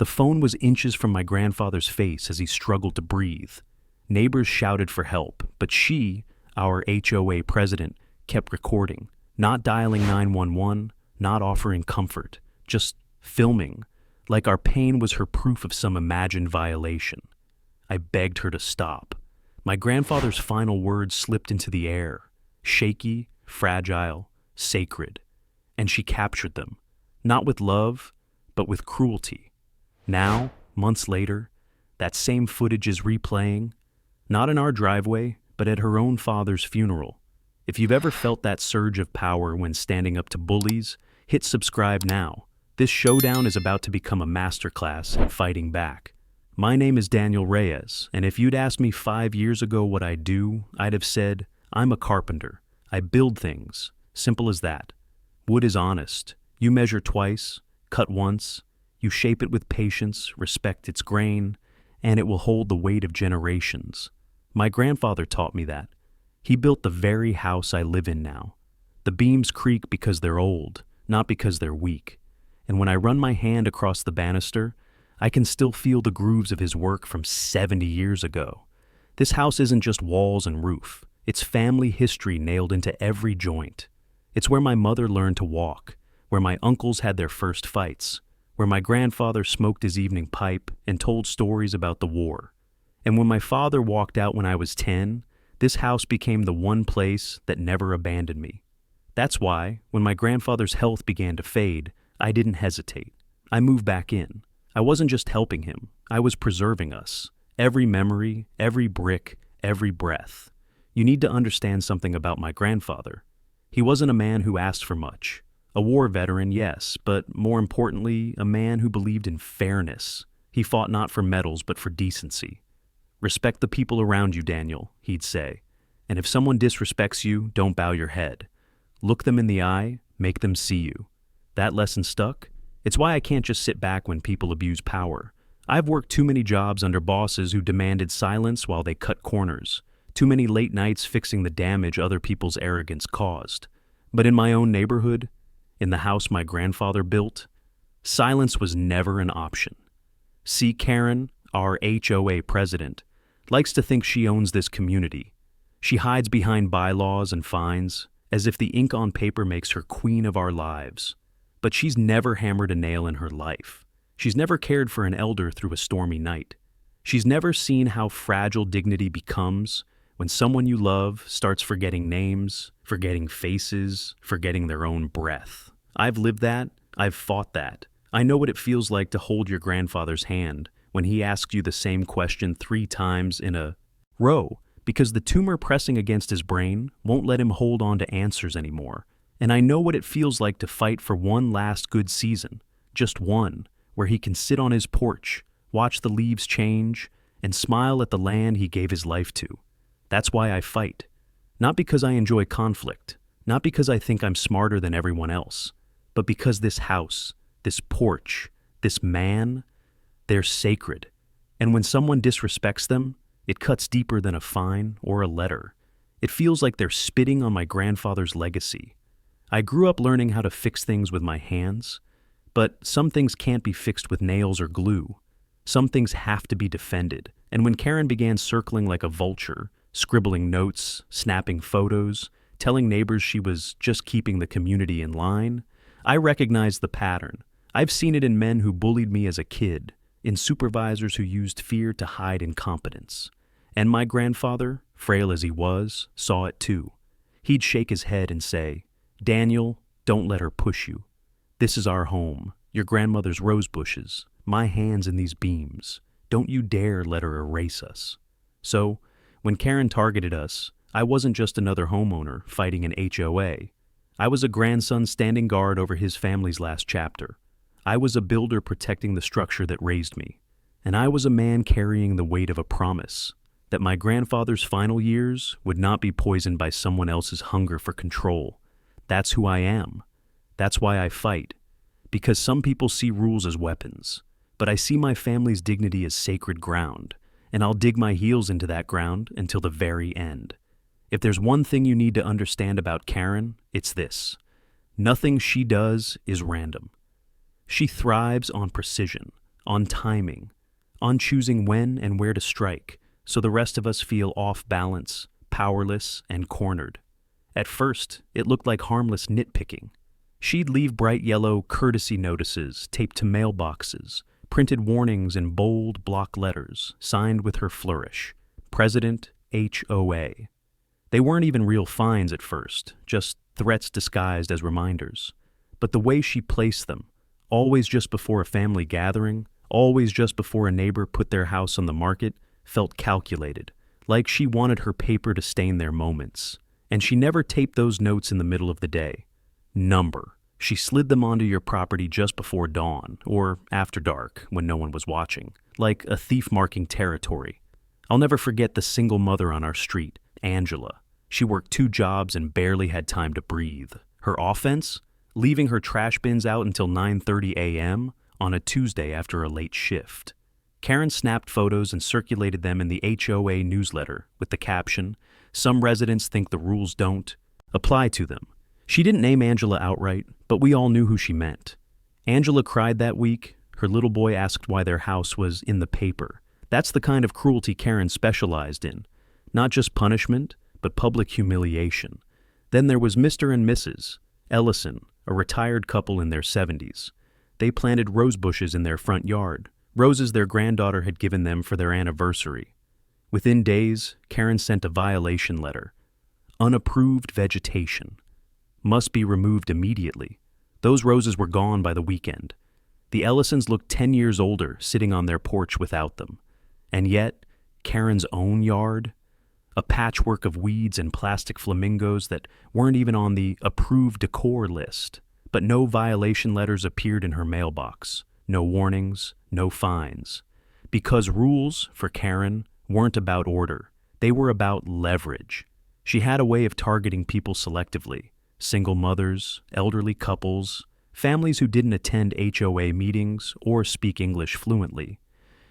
The phone was inches from my grandfather's face as he struggled to breathe. Neighbors shouted for help, but she, our HOA president, kept recording, not dialing 911, not offering comfort, just filming, like our pain was her proof of some imagined violation. I begged her to stop. My grandfather's final words slipped into the air, shaky, fragile, sacred, and she captured them, not with love, but with cruelty. Now, months later, that same footage is replaying, not in our driveway, but at her own father's funeral. If you've ever felt that surge of power when standing up to bullies, hit subscribe now. This showdown is about to become a masterclass in fighting back. My name is Daniel Reyes, and if you'd asked me 5 years ago what I do, I'd have said, I'm a carpenter. I build things. Simple as that. Wood is honest. You measure twice, cut once. You shape it with patience, respect its grain, and it will hold the weight of generations. My grandfather taught me that. He built the very house I live in now. The beams creak because they're old, not because they're weak. And when I run my hand across the banister, I can still feel the grooves of his work from 70 years ago. This house isn't just walls and roof. It's family history nailed into every joint. It's where my mother learned to walk, where my uncles had their first fights, where my grandfather smoked his evening pipe and told stories about the war. And when my father walked out when I was 10, this house became the one place that never abandoned me. That's why, when my grandfather's health began to fade, I didn't hesitate. I moved back in. I wasn't just helping him, I was preserving us. Every memory, every brick, every breath. You need to understand something about my grandfather. He wasn't a man who asked for much. A war veteran, yes, but more importantly, a man who believed in fairness. He fought not for medals, but for decency. Respect the people around you, Daniel, he'd say. And if someone disrespects you, don't bow your head. Look them in the eye, make them see you. That lesson stuck. It's why I can't just sit back when people abuse power. I've worked too many jobs under bosses who demanded silence while they cut corners. Too many late nights fixing the damage other people's arrogance caused. But in my own neighborhood, in the house my grandfather built, silence was never an option. See, Karen, our HOA president, likes to think she owns this community. She hides behind bylaws and fines, as if the ink on paper makes her queen of our lives. But she's never hammered a nail in her life. She's never cared for an elder through a stormy night. She's never seen how fragile dignity becomes when someone you love starts forgetting names, forgetting faces, forgetting their own breath. I've lived that. I've fought that. I know what it feels like to hold your grandfather's hand when he asks you the same question 3 times in a row because the tumor pressing against his brain won't let him hold on to answers anymore. And I know what it feels like to fight for one last good season, just one, where he can sit on his porch, watch the leaves change, and smile at the land he gave his life to. That's why I fight. Not because I enjoy conflict, not because I think I'm smarter than everyone else, but because this house, this porch, this man, they're sacred. And when someone disrespects them, it cuts deeper than a fine or a letter. It feels like they're spitting on my grandfather's legacy. I grew up learning how to fix things with my hands, but some things can't be fixed with nails or glue. Some things have to be defended. And when Karen began circling like a vulture, scribbling notes, snapping photos, telling neighbors she was just keeping the community in line, I recognized the pattern. I've seen it in men who bullied me as a kid, in supervisors who used fear to hide incompetence. And my grandfather, frail as he was, saw it too. He'd shake his head and say, Daniel, don't let her push you. This is our home, your grandmother's rose bushes, my hands in these beams. Don't you dare let her erase us. So, when Karen targeted us, I wasn't just another homeowner fighting an HOA. I was a grandson standing guard over his family's last chapter. I was a builder protecting the structure that raised me. And I was a man carrying the weight of a promise that my grandfather's final years would not be poisoned by someone else's hunger for control. That's who I am. That's why I fight. Because some people see rules as weapons, but I see my family's dignity as sacred ground, and I'll dig my heels into that ground until the very end. If there's one thing you need to understand about Karen, it's this. Nothing she does is random. She thrives on precision, on timing, on choosing when and where to strike, so the rest of us feel off balance, powerless, and cornered. At first, it looked like harmless nitpicking. She'd leave bright yellow courtesy notices taped to mailboxes, printed warnings in bold block letters, signed with her flourish, President HOA. They weren't even real fines at first, just threats disguised as reminders. But the way she placed them, always just before a family gathering, always just before a neighbor put their house on the market, felt calculated, like she wanted her paper to stain their moments. And she never taped those notes in the middle of the day. Number. She slid them onto your property just before dawn, or after dark, when no one was watching, like a thief marking territory. I'll never forget the single mother on our street, Angela. She worked 2 jobs and barely had time to breathe. Her offense? Leaving her trash bins out until 9:30 a.m. on a Tuesday after a late shift. Karen snapped photos and circulated them in the HOA newsletter with the caption, "Some residents think the rules don't apply to them." She didn't name Angela outright, but we all knew who she meant. Angela cried that week. Her little boy asked why their house was in the paper. That's the kind of cruelty Karen specialized in. Not just punishment, but public humiliation. Then there was Mr. and Mrs. Ellison, a retired couple in their 70s. They planted rose bushes in their front yard, roses their granddaughter had given them for their anniversary. Within days, Karen sent a violation letter. Unapproved vegetation. Must be removed immediately. Those roses were gone by the weekend. The Ellisons looked 10 years older sitting on their porch without them. And yet, Karen's own yard? A patchwork of weeds and plastic flamingos that weren't even on the approved decor list. But no violation letters appeared in her mailbox. No warnings, no fines. Because rules, for Karen, weren't about order. They were about leverage. She had a way of targeting people selectively. Single mothers, elderly couples, families who didn't attend HOA meetings or speak English fluently.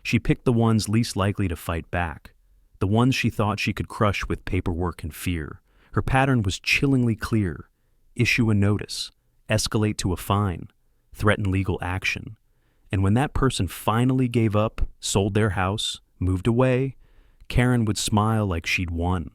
She picked the ones least likely to fight back, the ones she thought she could crush with paperwork and fear. Her pattern was chillingly clear. Issue a notice, escalate to a fine, threaten legal action. And when that person finally gave up, sold their house, moved away, Karen would smile like she'd won.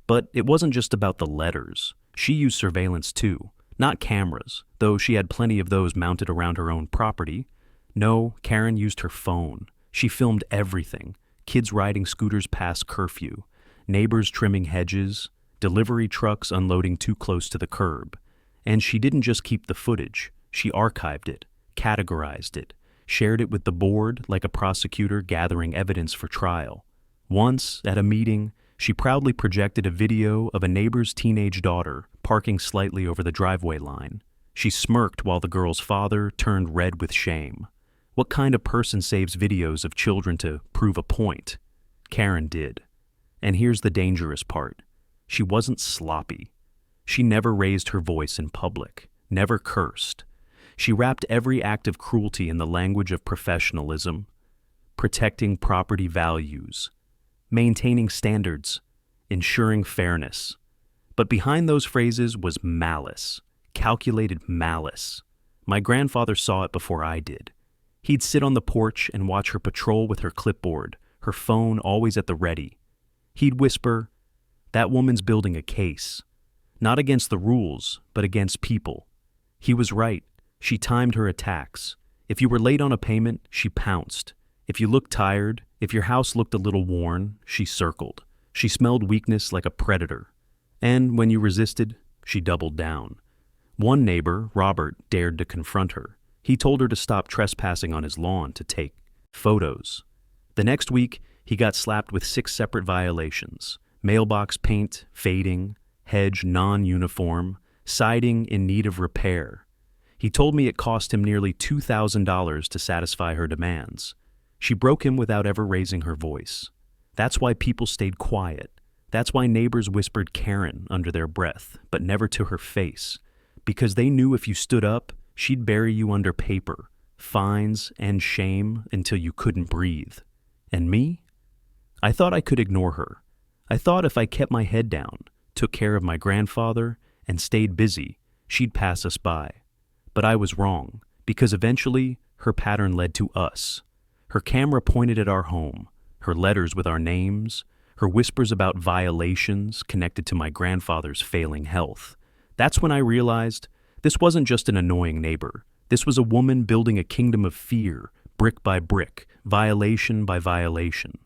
But it wasn't just about the letters. She used surveillance too, not cameras, though she had plenty of those mounted around her own property. No, Karen used her phone. She filmed everything. Kids riding scooters past curfew, neighbors trimming hedges, delivery trucks unloading too close to the curb. And she didn't just keep the footage. She archived it, categorized it, shared it with the board like a prosecutor gathering evidence for trial. Once, at a meeting, she proudly projected a video of a neighbor's teenage daughter parking slightly over the driveway line. She smirked while the girl's father turned red with shame. What kind of person saves videos of children to prove a point? Karen did. And here's the dangerous part. She wasn't sloppy. She never raised her voice in public, never cursed. She wrapped every act of cruelty in the language of professionalism, protecting property values, maintaining standards, ensuring fairness. But behind those phrases was malice, calculated malice. My grandfather saw it before I did. He'd sit on the porch and watch her patrol with her clipboard, her phone always at the ready. He'd whisper, "That woman's building a case. Not against the rules, but against people." He was right. She timed her attacks. If you were late on a payment, she pounced. If you looked tired, if your house looked a little worn, she circled. She smelled weakness like a predator. And when you resisted, she doubled down. One neighbor, Robert, dared to confront her. He told her to stop trespassing on his lawn to take photos. The next week, he got slapped with 6 separate violations: mailbox paint, fading, hedge non-uniform, siding in need of repair. He told me it cost him nearly $2,000 to satisfy her demands. She broke him without ever raising her voice. That's why people stayed quiet. That's why neighbors whispered Karen under their breath, but never to her face. Because they knew if you stood up, she'd bury you under paper, fines, and shame until you couldn't breathe. And me? I thought I could ignore her. I thought if I kept my head down, took care of my grandfather, and stayed busy, she'd pass us by. But I was wrong, because eventually her pattern led to us. Her camera pointed at our home, her letters with our names, her whispers about violations connected to my grandfather's failing health. That's when I realized this wasn't just an annoying neighbor. This was a woman building a kingdom of fear, brick by brick, violation by violation.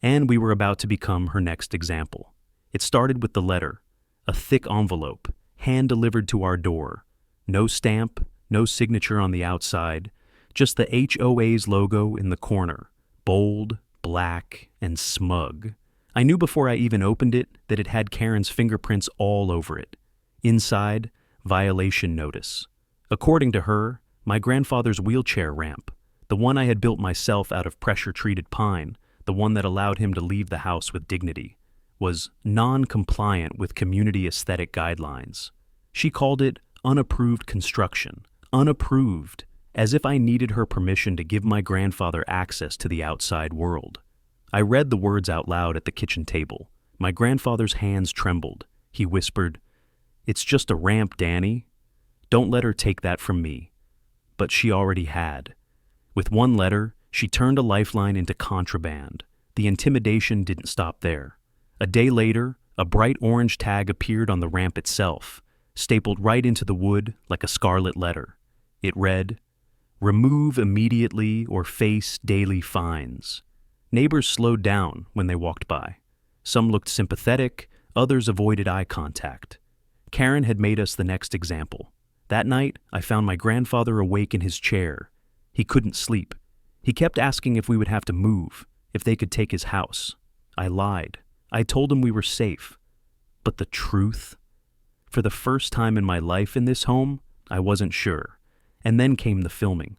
And we were about to become her next example. It started with the letter, a thick envelope, hand-delivered to our door. No stamp, no signature on the outside, just the HOA's logo in the corner, bold, black, and smug. I knew before I even opened it that it had Karen's fingerprints all over it. Inside, violation notice. According to her, my grandfather's wheelchair ramp, the one I had built myself out of pressure-treated pine, the one that allowed him to leave the house with dignity, was non-compliant with community aesthetic guidelines. She called it unapproved construction, unapproved, as if I needed her permission to give my grandfather access to the outside world. I read the words out loud at the kitchen table. My grandfather's hands trembled. He whispered, "It's just a ramp, Danny. Don't let her take that from me." But she already had. With one letter, she turned a lifeline into contraband. The intimidation didn't stop there. A day later, a bright orange tag appeared on the ramp itself, stapled right into the wood like a scarlet letter. It read, "Remove immediately or face daily fines." Neighbors slowed down when they walked by. Some looked sympathetic, others avoided eye contact. Karen had made us the next example. That night, I found my grandfather awake in his chair. He couldn't sleep. He kept asking if we would have to move, if they could take his house. I lied. I told him we were safe. But the truth? For the first time in my life in this home, I wasn't sure. And then came the filming.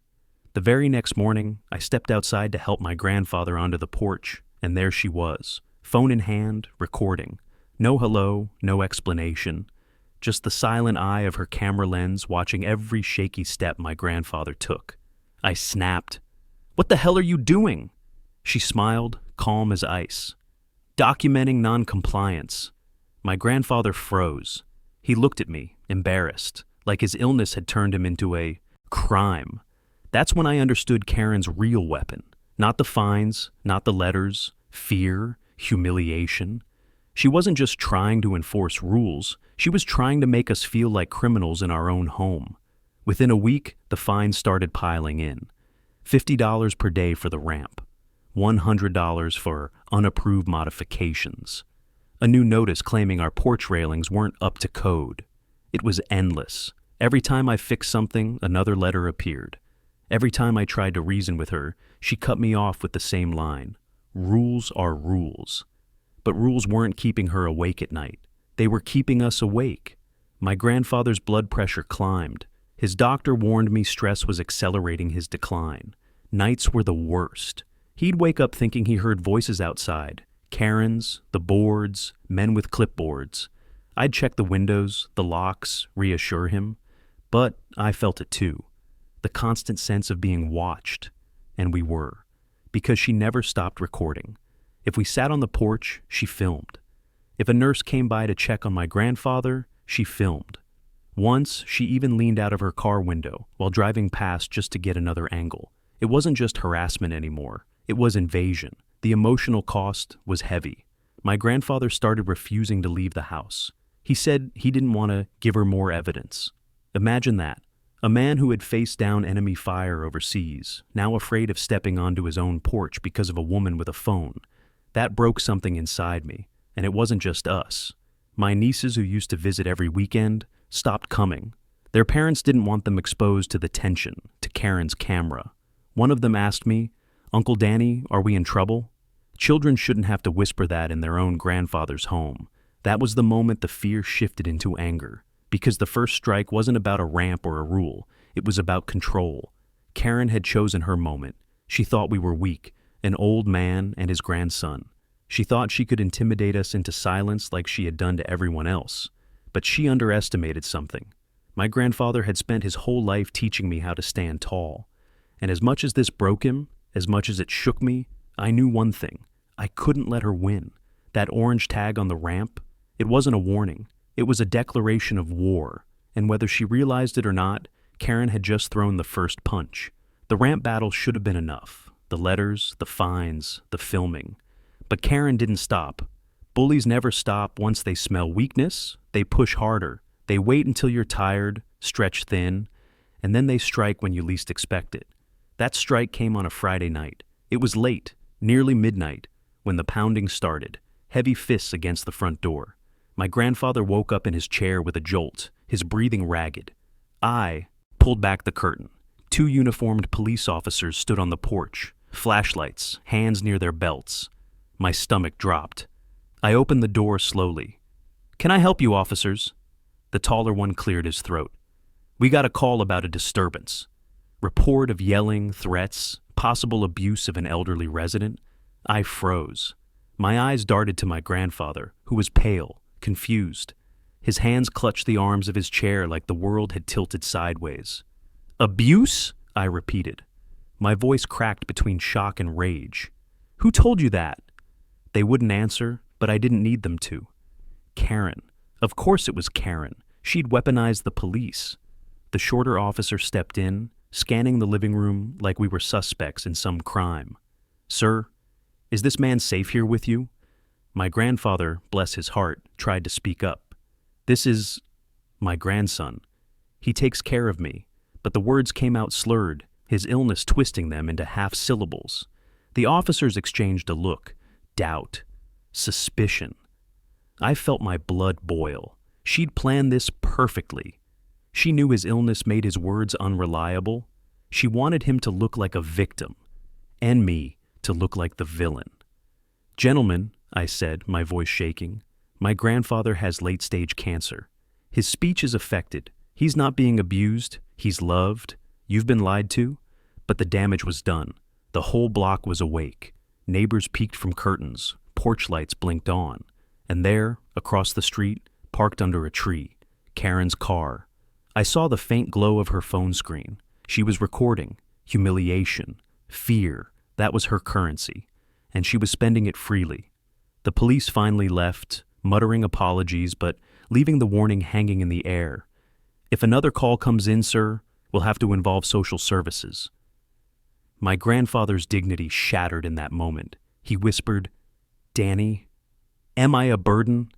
The very next morning, I stepped outside to help my grandfather onto the porch, and there she was, phone in hand, recording. No hello, no explanation. Just the silent eye of her camera lens watching every shaky step my grandfather took. I snapped. "What the hell are you doing?" She smiled, calm as ice. "Documenting non-compliance." My grandfather froze. He looked at me, embarrassed, like his illness had turned him into a crime. That's when I understood Karen's real weapon. Not the fines, not the letters, fear, humiliation. She wasn't just trying to enforce rules, she was trying to make us feel like criminals in our own home. Within a week, the fines started piling in. $50 per day for the ramp. $100 for unapproved modifications. A new notice claiming our porch railings weren't up to code. It was endless. Every time I fixed something, another letter appeared. Every time I tried to reason with her, she cut me off with the same line. Rules are rules. But rules weren't keeping her awake at night. They were keeping us awake. My grandfather's blood pressure climbed. His doctor warned me stress was accelerating his decline. Nights were the worst. He'd wake up thinking he heard voices outside. Karens, the boards, men with clipboards. I'd check the windows, the locks, reassure him. But I felt it too. The constant sense of being watched. And we were. Because she never stopped recording. If we sat on the porch, she filmed. If a nurse came by to check on my grandfather, she filmed. Once, she even leaned out of her car window while driving past just to get another angle. It wasn't just harassment anymore. It was invasion. The emotional cost was heavy. My grandfather started refusing to leave the house. He said he didn't want to give her more evidence. Imagine that. A man who had faced down enemy fire overseas, now afraid of stepping onto his own porch because of a woman with a phone. That broke something inside me, and it wasn't just us. My nieces, who used to visit every weekend, stopped coming. Their parents didn't want them exposed to the tension, to Karen's camera. One of them asked me, "Uncle Danny, are we in trouble?" Children shouldn't have to whisper that in their own grandfather's home. That was the moment the fear shifted into anger. Because the first strike wasn't about a ramp or a rule. It was about control. Karen had chosen her moment. She thought we were weak, an old man and his grandson. She thought she could intimidate us into silence like she had done to everyone else. But she underestimated something. My grandfather had spent his whole life teaching me how to stand tall. And as much as this broke him, as much as it shook me, I knew one thing. I couldn't let her win. That orange tag on the ramp, it wasn't a warning. It was a declaration of war. And whether she realized it or not, Karen had just thrown the first punch. The ramp battle should have been enough. the letters, the fines, the filming. But Karen didn't stop. Bullies never stop once they smell weakness. They push harder. They wait until you're tired, stretch thin, and then they strike when you least expect it. That strike came on a Friday night. It was late, nearly midnight, when the pounding started, heavy fists against the front door. My grandfather woke up in his chair with a jolt, his breathing ragged. I pulled back the curtain. 2 uniformed police officers stood on the porch, flashlights, hands near their belts. My stomach dropped. I opened the door slowly. "Can I help you, officers?" The taller one cleared his throat. "We got a call about a disturbance. Report of yelling, threats, possible abuse of an elderly resident." I froze. My eyes darted to my grandfather, who was pale, confused. His hands clutched the arms of his chair like the world had tilted sideways. "Abuse?" I repeated. My voice cracked between shock and rage. "Who told you that?" They wouldn't answer, but I didn't need them to. Karen. Of course it was Karen. She'd weaponized the police. The shorter officer stepped in, scanning the living room like we were suspects in some crime. "Sir, is this man safe here with you?" My grandfather, bless his heart, tried to speak up. "This is my grandson. He takes care of me," but the words came out slurred, his illness twisting them into half-syllables. The officers exchanged a look, doubt, suspicion. I felt my blood boil. She'd planned this perfectly. She knew his illness made his words unreliable. She wanted him to look like a victim, and me to look like the villain. "Gentlemen," I said, my voice shaking, "my grandfather has late-stage cancer. His speech is affected. He's not being abused. He's loved. You've been lied to. But the damage was done. The whole block was awake. Neighbors peeked from curtains. Porch lights blinked on. And there, across the street, parked under a tree, Karen's car. I saw the faint glow of her phone screen. She was recording. Humiliation. Fear. That was her currency. And she was spending it freely. The police finally left, muttering apologies, but leaving the warning hanging in the air. "If another call comes in, sir, we'll have to involve social services." My grandfather's dignity shattered in that moment. He whispered, "Danny, am I a burden?"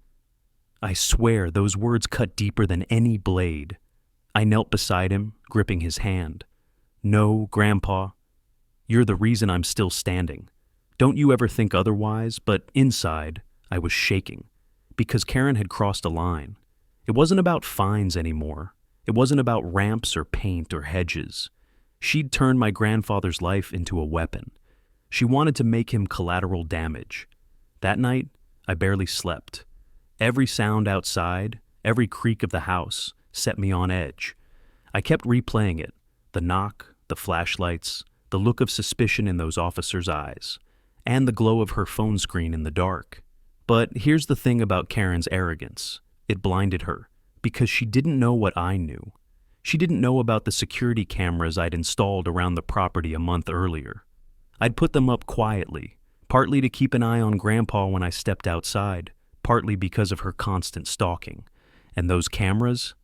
I swear those words cut deeper than any blade. I knelt beside him, gripping his hand. "No, Grandpa, you're the reason I'm still standing. Don't you ever think otherwise," but inside, I was shaking, because Karen had crossed a line. It wasn't about fines anymore. It wasn't about ramps or paint or hedges. She'd turned my grandfather's life into a weapon. She wanted to make him collateral damage. That night, I barely slept. Every sound outside, every creak of the house, set me on edge. I kept replaying it, the knock, the flashlights, the look of suspicion in those officers' eyes, and the glow of her phone screen in the dark. But here's the thing about Karen's arrogance. It blinded her, because she didn't know what I knew. She didn't know about the security cameras I'd installed around the property a month earlier. I'd put them up quietly, partly to keep an eye on Grandpa when I stepped outside, partly because of her constant stalking. And those cameras,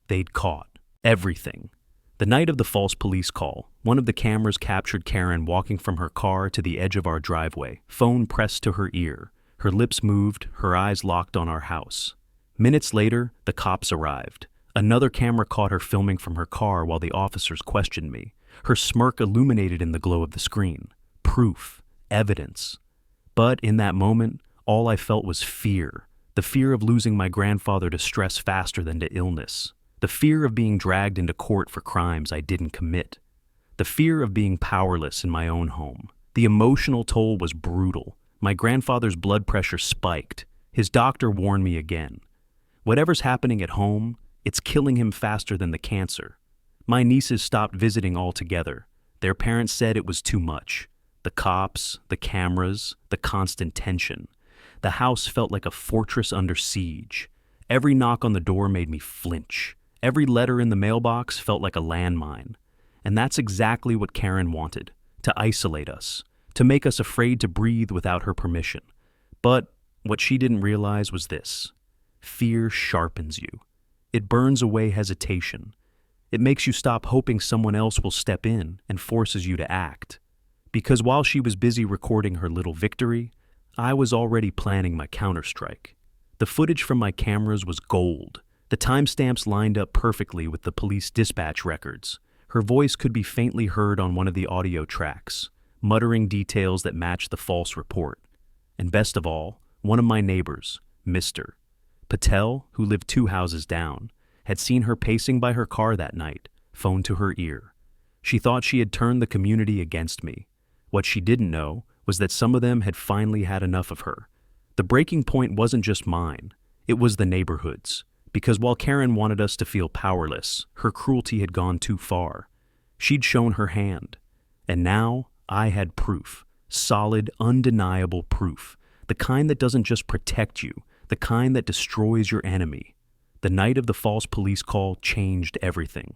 they'd caught everything. The night of the false police call, one of the cameras captured Karen walking from her car to the edge of our driveway, phone pressed to her ear. Her lips moved, her eyes locked on our house. Minutes later, the cops arrived. Another camera caught her filming from her car while the officers questioned me. Her smirk illuminated in the glow of the screen. Proof. Evidence. But in that moment, all I felt was fear. The fear of losing my grandfather to stress faster than to illness. The fear of being dragged into court for crimes I didn't commit. The fear of being powerless in my own home. The emotional toll was brutal. My grandfather's blood pressure spiked. His doctor warned me again. Whatever's happening at home, it's killing him faster than the cancer. My nieces stopped visiting altogether. Their parents said it was too much. The cops, the cameras, the constant tension. The house felt like a fortress under siege. Every knock on the door made me flinch. Every letter in the mailbox felt like a landmine. And that's exactly what Karen wanted, to isolate us, to make us afraid to breathe without her permission. But what she didn't realize was this. Fear sharpens you. It burns away hesitation. It makes you stop hoping someone else will step in and forces you to act. Because while she was busy recording her little victory, I was already planning my counterstrike. The footage from my cameras was gold. The timestamps lined up perfectly with the police dispatch records. Her voice could be faintly heard on one of the audio tracks, muttering details that matched the false report. And best of all, one of my neighbors, Mr. Patel, who lived 2 houses down, had seen her pacing by her car that night, phone to her ear. She thought she had turned the community against me. What she didn't know was that some of them had finally had enough of her. The breaking point wasn't just mine, it was the neighborhood's. Because while Karen wanted us to feel powerless, her cruelty had gone too far. She'd shown her hand. And now I had proof. Solid, undeniable proof. The kind that doesn't just protect you, the kind that destroys your enemy. The night of the false police call changed everything.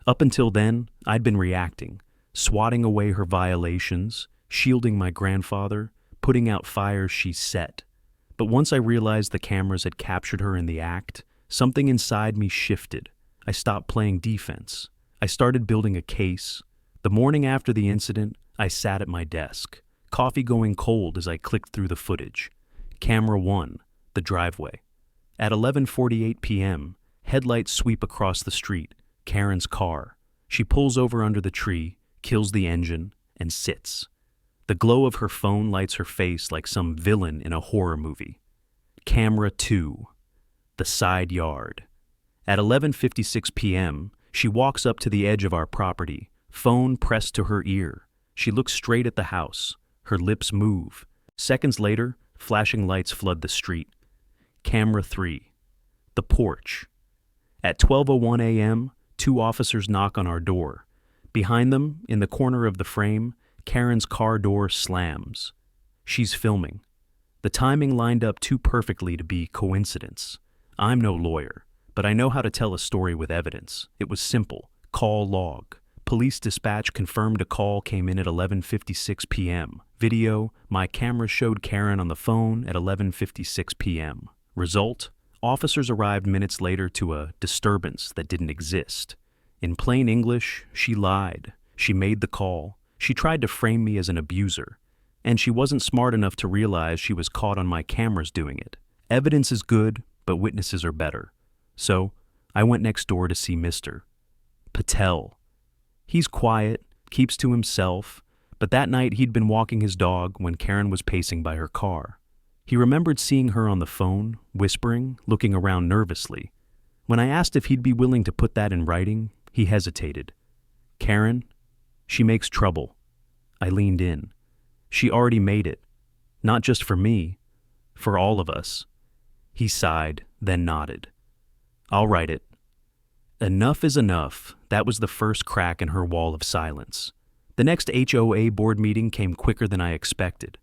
Up until then, I'd been reacting, swatting away her violations, shielding my grandfather, putting out fires she set. But once I realized the cameras had captured her in the act, something inside me shifted. I stopped playing defense. I started building a case. The morning after the incident, I sat at my desk, coffee going cold as I clicked through the footage. Camera 1, the driveway. At 11:48 p.m., headlights sweep across the street, Karen's car. She pulls over under the tree, kills the engine, and sits. The glow of her phone lights her face like some villain in a horror movie. Camera 2, the side yard. At 11:56 p.m., she walks up to the edge of our property, phone pressed to her ear. She looks straight at the house. Her lips move. Seconds later, flashing lights flood the street. Camera 3, the porch. At 12:01 a.m., 2 officers knock on our door. Behind them, in the corner of the frame, Karen's car door slams. She's filming. The timing lined up too perfectly to be coincidence. I'm no lawyer, but I know how to tell a story with evidence. It was simple. Call log. Police dispatch confirmed a call came in at 11:56 p.m. Video, my camera showed Karen on the phone at 11:56 p.m. Result, officers arrived minutes later to a disturbance that didn't exist. In plain English, she lied. She made the call. She tried to frame me as an abuser. And she wasn't smart enough to realize she was caught on my cameras doing it. Evidence is good, but witnesses are better. So, I went next door to see Mr. Patel. He's quiet, keeps to himself, but that night he'd been walking his dog when Karen was pacing by her car. He remembered seeing her on the phone, whispering, looking around nervously. When I asked if he'd be willing to put that in writing, he hesitated. Karen, she makes trouble. I leaned in. She already made it. Not just for me, for all of us. He sighed, then nodded. I'll write it. Enough is enough. That was the first crack in her wall of silence. The next HOA board meeting came quicker than I expected.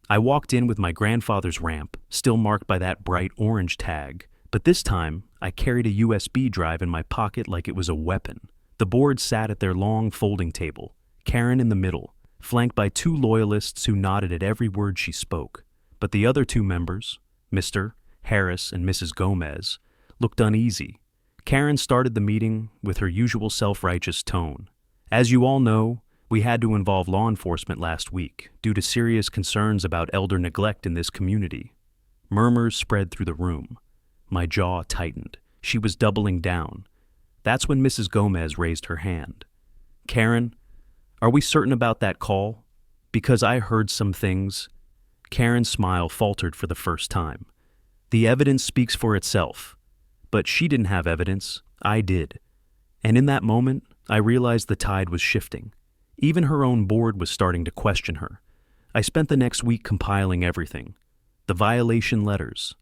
I walked in with my grandfather's ramp, still marked by that bright orange tag, but this time I carried a USB drive in my pocket like it was a weapon. The board sat at their long folding table, Karen in the middle, flanked by 2 loyalists who nodded at every word she spoke. But the other 2 members, Mr. Harris and Mrs. Gomez, looked uneasy. Karen started the meeting with her usual self-righteous tone. As you all know, we had to involve law enforcement last week due to serious concerns about elder neglect in this community. Murmurs spread through the room. My jaw tightened. She was doubling down. That's when Mrs. Gomez raised her hand. Karen, are we certain about that call? Because I heard some things. Karen's smile faltered for the first time. The evidence speaks for itself. But she didn't have evidence. I did. And in that moment, I realized the tide was shifting. Even her own board was starting to question her. I spent the next week compiling everything. The violation letters.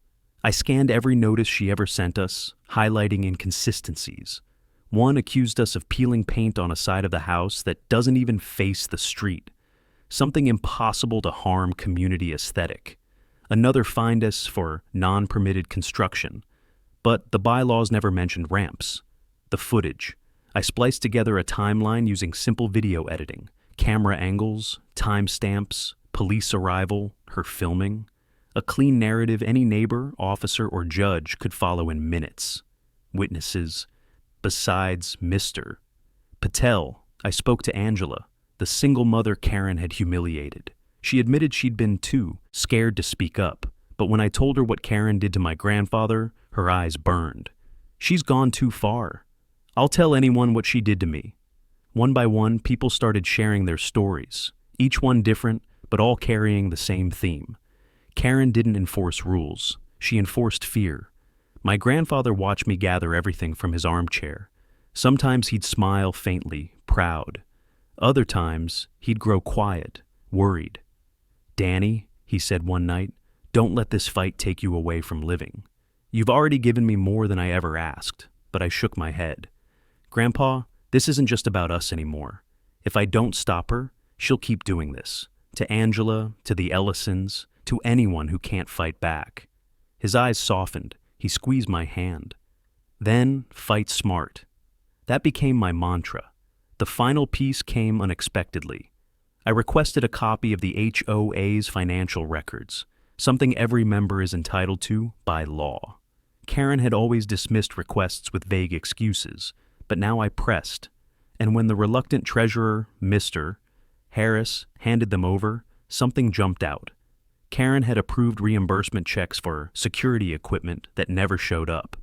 I scanned every notice she ever sent us, highlighting inconsistencies. One accused us of peeling paint on a side of the house that doesn't even face the street. Something impossible to harm community aesthetic. Another fined us for non-permitted construction. But the bylaws never mentioned ramps. The footage. I spliced together a timeline using simple video editing, camera angles, timestamps, police arrival, her filming. A clean narrative any neighbor, officer, or judge could follow in minutes. Witnesses. Besides Mr. Patel, I spoke to Angela, the single mother Karen had humiliated. She admitted she'd been too scared to speak up, but when I told her what Karen did to my grandfather, her eyes burned. She's gone too far. I'll tell anyone what she did to me. One by one, people started sharing their stories, each one different, but all carrying the same theme. Karen didn't enforce rules. She enforced fear. My grandfather watched me gather everything from his armchair. Sometimes he'd smile faintly, proud. Other times, he'd grow quiet, worried. "Danny," he said one night, "don't let this fight take you away from living. You've already given me more than I ever asked," but I shook my head. "Grandpa, this isn't just about us anymore. If I don't stop her, she'll keep doing this. To Angela, to the Ellisons, to anyone who can't fight back." His eyes softened. He squeezed my hand. Then, fight smart. That became my mantra. The final piece came unexpectedly. I requested a copy of the HOA's financial records, something every member is entitled to by law. Karen had always dismissed requests with vague excuses, but now I pressed, and when the reluctant treasurer, Mr. Harris, handed them over, something jumped out. Karen had approved reimbursement checks for security equipment that never showed up.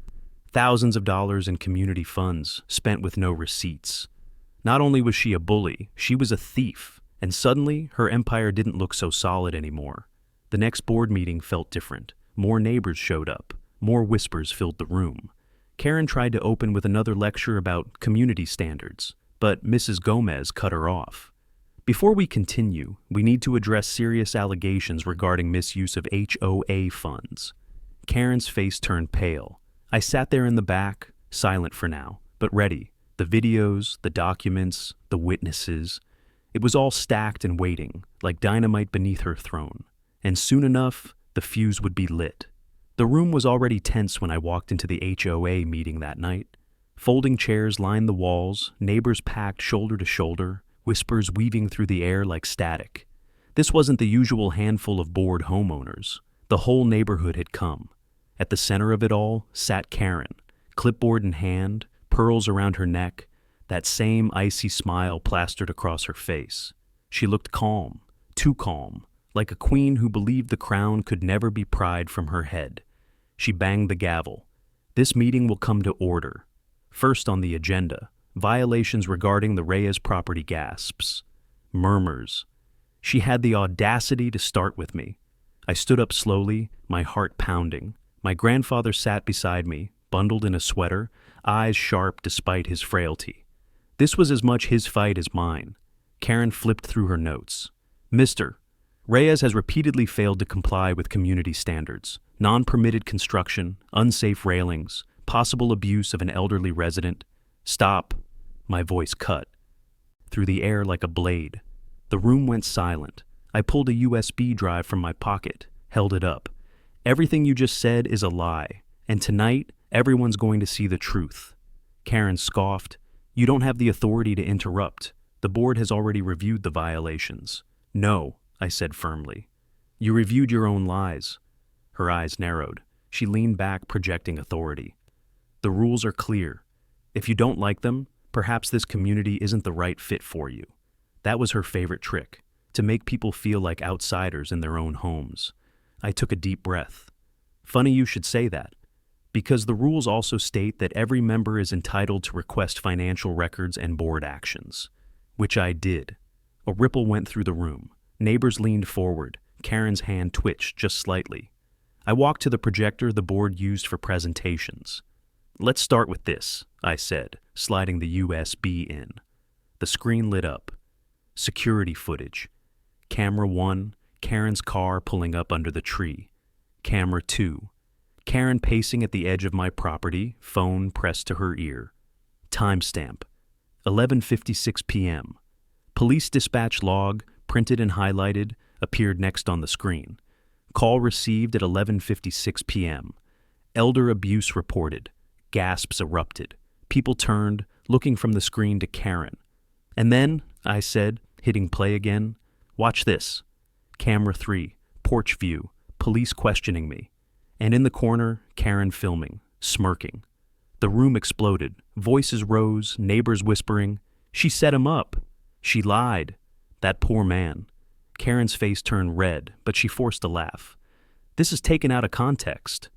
Thousands of dollars in community funds spent with no receipts. Not only was she a bully, she was a thief, and suddenly her empire didn't look so solid anymore. The next board meeting felt different. More neighbors showed up. More whispers filled the room. Karen tried to open with another lecture about community standards, but Mrs. Gomez cut her off. Before we continue, we need to address serious allegations regarding misuse of HOA funds. Karen's face turned pale. I sat there in the back, silent for now, but ready. The videos, the documents, the witnesses. It was all stacked and waiting, like dynamite beneath her throne. And soon enough, the fuse would be lit. The room was already tense when I walked into the HOA meeting that night. Folding chairs lined the walls, neighbors packed shoulder to shoulder, whispers weaving through the air like static. This wasn't the usual handful of bored homeowners. The whole neighborhood had come. At the center of it all sat Karen, clipboard in hand, pearls around her neck, that same icy smile plastered across her face. She looked calm, too calm, like a queen who believed the crown could never be pried from her head. She banged the gavel. "This meeting will come to order. First on the agenda, violations regarding the Reyes property." Gasps. Murmurs. She had the audacity to start with me. I stood up slowly, my heart pounding. My grandfather sat beside me, bundled in a sweater, eyes sharp despite his frailty. This was as much his fight as mine. Karen flipped through her notes. "Mr. Reyes has repeatedly failed to comply with community standards. Non-permitted construction, unsafe railings, possible abuse of an elderly resident." "Stop." My voice cut through the air like a blade. The room went silent. I pulled a USB drive from my pocket, held it up. "Everything you just said is a lie, and tonight everyone's going to see the truth." Karen scoffed. "You don't have the authority to interrupt. The board has already reviewed the violations." "No," I said firmly. "You reviewed your own lies." Her eyes narrowed. She leaned back, projecting authority. "The rules are clear. If you don't like them, perhaps this community isn't the right fit for you." That was her favorite trick, to make people feel like outsiders in their own homes. I took a deep breath. "Funny you should say that, because the rules also state that every member is entitled to request financial records and board actions." Which I did. A ripple went through the room. Neighbors leaned forward. Karen's hand twitched just slightly. I walked to the projector the board used for presentations. "Let's start with this," I said, sliding the USB in. The screen lit up. Security footage. Camera 1, Karen's car pulling up under the tree. Camera 2, Karen pacing at the edge of my property, phone pressed to her ear. Timestamp, 11:56 p.m. Police dispatch log, printed and highlighted, appeared next on the screen. Call received at 11:56 p.m. Elder abuse reported. Gasps erupted. People turned, looking from the screen to Karen. "And then," I said, hitting play again, "watch this." Camera 3, porch view, police questioning me. And in the corner, Karen filming, smirking. The room exploded. Voices rose, neighbors whispering, "She set him up. She lied. That poor man. Karen's face turned red, but she forced a laugh. This is taken out of context.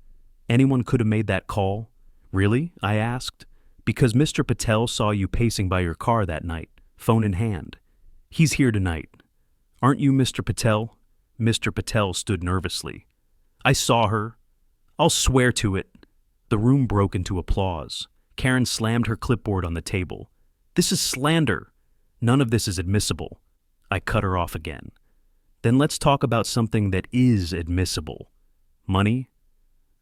Anyone could have made that call. Really? I asked. Because Mr. Patel saw you pacing by your car that night, phone in hand. He's here tonight. Aren't you Mr. Patel? Mr. Patel stood nervously. I saw her. I'll swear to it. The room broke into applause. Karen slammed her clipboard on the table. This is slander. None of this is admissible. I cut her off again. Then let's talk about something that is admissible. Money?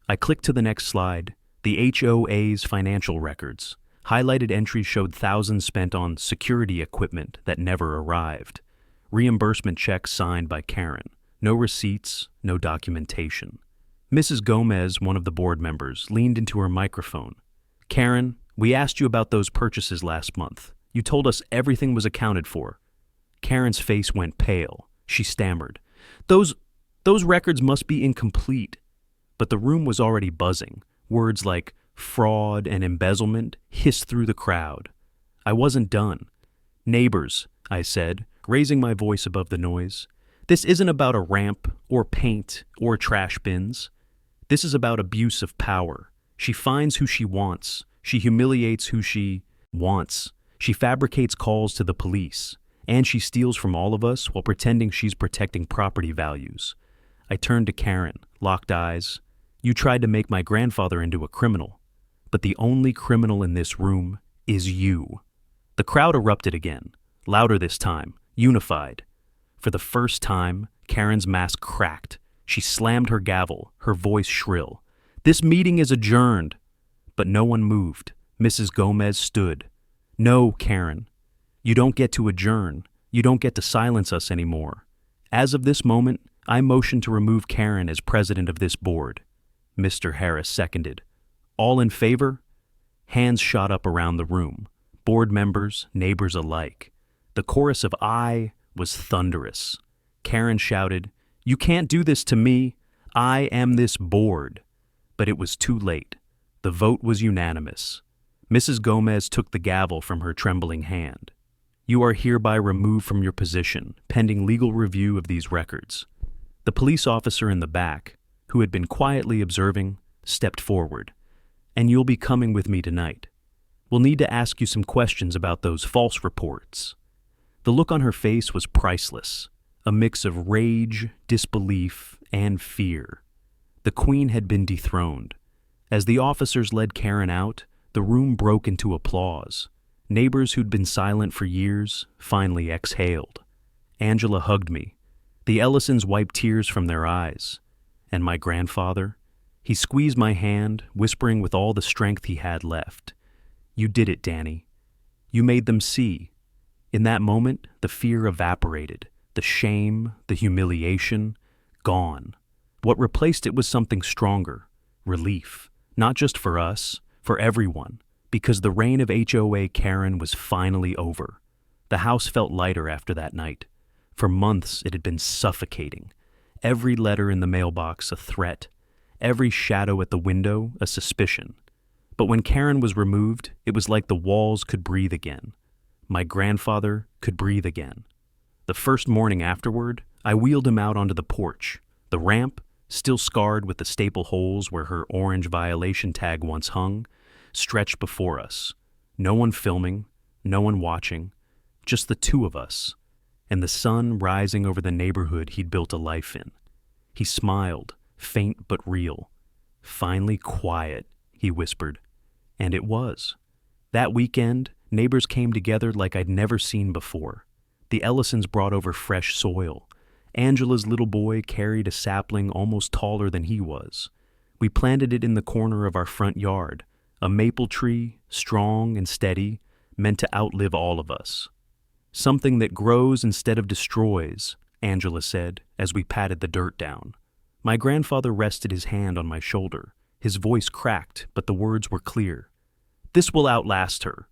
I clicked to the next slide. The HOA's financial records. Highlighted entries showed thousands spent on security equipment that never arrived. Reimbursement checks signed by Karen. No receipts, no documentation. Mrs. Gomez, one of the board members, leaned into her microphone. Karen, we asked you about those purchases last month. You told us everything was accounted for. Karen's face went pale. She stammered. Those records must be incomplete. But the room was already buzzing. Words like fraud and embezzlement hissed through the crowd. I wasn't done. Neighbors, I said, raising my voice above the noise. This isn't about a ramp or paint or trash bins. This is about abuse of power. She finds who she wants. She humiliates who she wants. She fabricates calls to the police. And she steals from all of us while pretending she's protecting property values. I turned to Karen, locked eyes. You tried to make my grandfather into a criminal. But the only criminal in this room is you. The crowd erupted again, louder this time, unified. For the first time, Karen's mask cracked. She slammed her gavel, her voice shrill. This meeting is adjourned. But no one moved. Mrs. Gomez stood. No, Karen. You don't get to adjourn. You don't get to silence us anymore. As of this moment, I motion to remove Karen as president of this board. Mr. Harris seconded. All in favor? Hands shot up around the room. Board members, neighbors alike. The chorus of "I" was thunderous. Karen shouted, You can't do this to me. I am this board. But it was too late. The vote was unanimous. Mrs. Gomez took the gavel from her trembling hand. You are hereby removed from your position, pending legal review of these records. The police officer in the back, who had been quietly observing, stepped forward. And you'll be coming with me tonight. We'll need to ask you some questions about those false reports. The look on her face was priceless, a mix of rage, disbelief, and fear. The queen had been dethroned. As the officers led Karen out, the room broke into applause. Neighbors who'd been silent for years finally exhaled. Angela hugged me. The Ellisons wiped tears from their eyes. And my grandfather? He squeezed my hand, whispering with all the strength he had left. You did it, Danny. You made them see. In that moment, the fear evaporated. The shame, the humiliation, gone. What replaced it was something stronger. Relief. Not just for us, for everyone. Because the reign of HOA Karen was finally over. The house felt lighter after that night. For months it had been suffocating. Every letter in the mailbox a threat. Every shadow at the window a suspicion. But when Karen was removed, it was like the walls could breathe again. My grandfather could breathe again. The first morning afterward, I wheeled him out onto the porch. The ramp, still scarred with the staple holes where her orange violation tag once hung, stretched before us. No one filming, no one watching, just the two of us, and the sun rising over the neighborhood he'd built a life in. He smiled, faint but real. Finally quiet, he whispered. And it was. That weekend, neighbors came together like I'd never seen before. The Ellisons brought over fresh soil. Angela's little boy carried a sapling almost taller than he was. We planted it in the corner of our front yard, a maple tree, strong and steady, meant to outlive all of us. Something that grows instead of destroys, Angela said, as we patted the dirt down. My grandfather rested his hand on my shoulder. His voice cracked, but the words were clear. This will outlast her.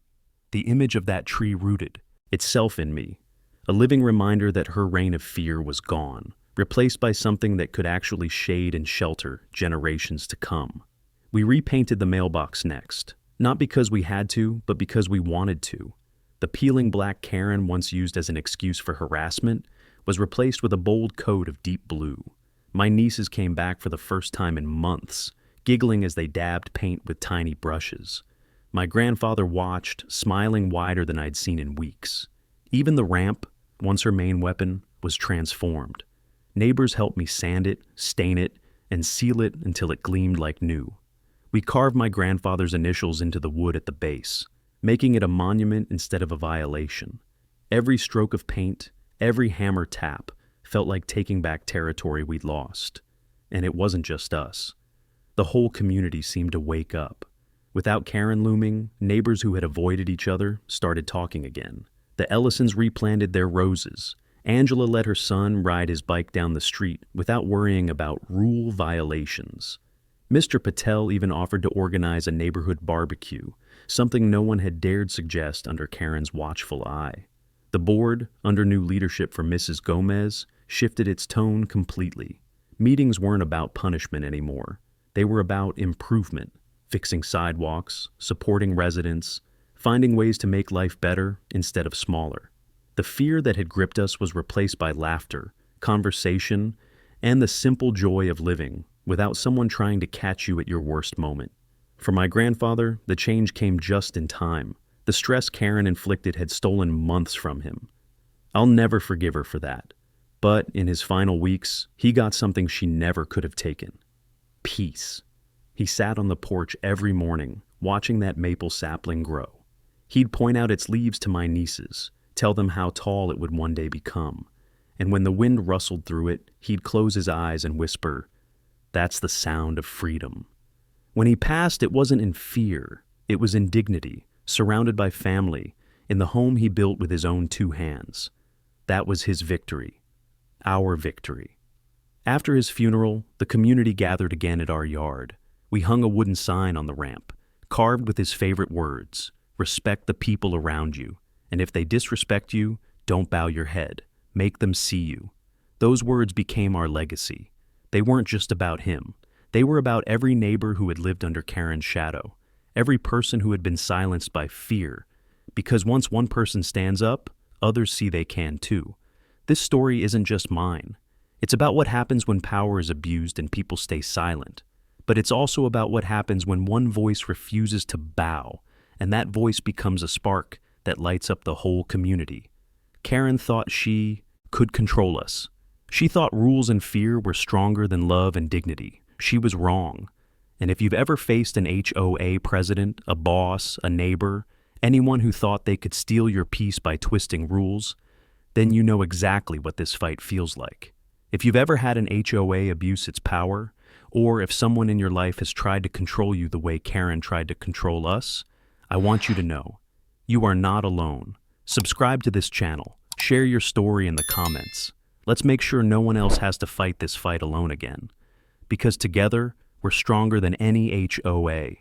The image of that tree rooted, itself in me, a living reminder that her reign of fear was gone, replaced by something that could actually shade and shelter generations to come. We repainted the mailbox next, not because we had to, but because we wanted to. The peeling black Karen once used as an excuse for harassment was replaced with a bold coat of deep blue. My nieces came back for the first time in months, giggling as they dabbed paint with tiny brushes. My grandfather watched, smiling wider than I'd seen in weeks. Even the ramp, once her main weapon, was transformed. Neighbors helped me sand it, stain it, and seal it until it gleamed like new. We carved my grandfather's initials into the wood at the base, making it a monument instead of a violation. Every stroke of paint, every hammer tap, felt like taking back territory we'd lost. And it wasn't just us. The whole community seemed to wake up. Without Karen looming, neighbors who had avoided each other started talking again. The Ellisons replanted their roses. Angela let her son ride his bike down the street without worrying about rule violations. Mr. Patel even offered to organize a neighborhood barbecue, something no one had dared suggest under Karen's watchful eye. The board, under new leadership from Mrs. Gomez, shifted its tone completely. Meetings weren't about punishment anymore. They were about improvement, fixing sidewalks, supporting residents, finding ways to make life better instead of smaller. The fear that had gripped us was replaced by laughter, conversation, and the simple joy of living without someone trying to catch you at your worst moment. For my grandfather, the change came just in time. The stress Karen inflicted had stolen months from him. I'll never forgive her for that. But in his final weeks, he got something she never could have taken: peace. He sat on the porch every morning, watching that maple sapling grow. He'd point out its leaves to my nieces, tell them how tall it would one day become. And when the wind rustled through it, he'd close his eyes and whisper, "That's the sound of freedom." When he passed, it wasn't in fear. It was in dignity, surrounded by family, in the home he built with his own 2 hands. That was his victory. Our victory. After his funeral, the community gathered again at our yard. We hung a wooden sign on the ramp, carved with his favorite words: "Respect the people around you, and if they disrespect you, don't bow your head. Make them see you." Those words became our legacy. They weren't just about him. They were about every neighbor who had lived under Karen's shadow, every person who had been silenced by fear. Because once one person stands up, others see they can too. This story isn't just mine. It's about what happens when power is abused and people stay silent. But it's also about what happens when one voice refuses to bow, and that voice becomes a spark that lights up the whole community. Karen thought she could control us. She thought rules and fear were stronger than love and dignity. She was wrong. And if you've ever faced an HOA president, a boss, a neighbor, anyone who thought they could steal your peace by twisting rules, then you know exactly what this fight feels like. If you've ever had an HOA abuse its power, or if someone in your life has tried to control you the way Karen tried to control us, I want you to know, you are not alone. Subscribe to this channel. Share your story in the comments. Let's make sure no one else has to fight this fight alone again. Because together, we're stronger than any HOA.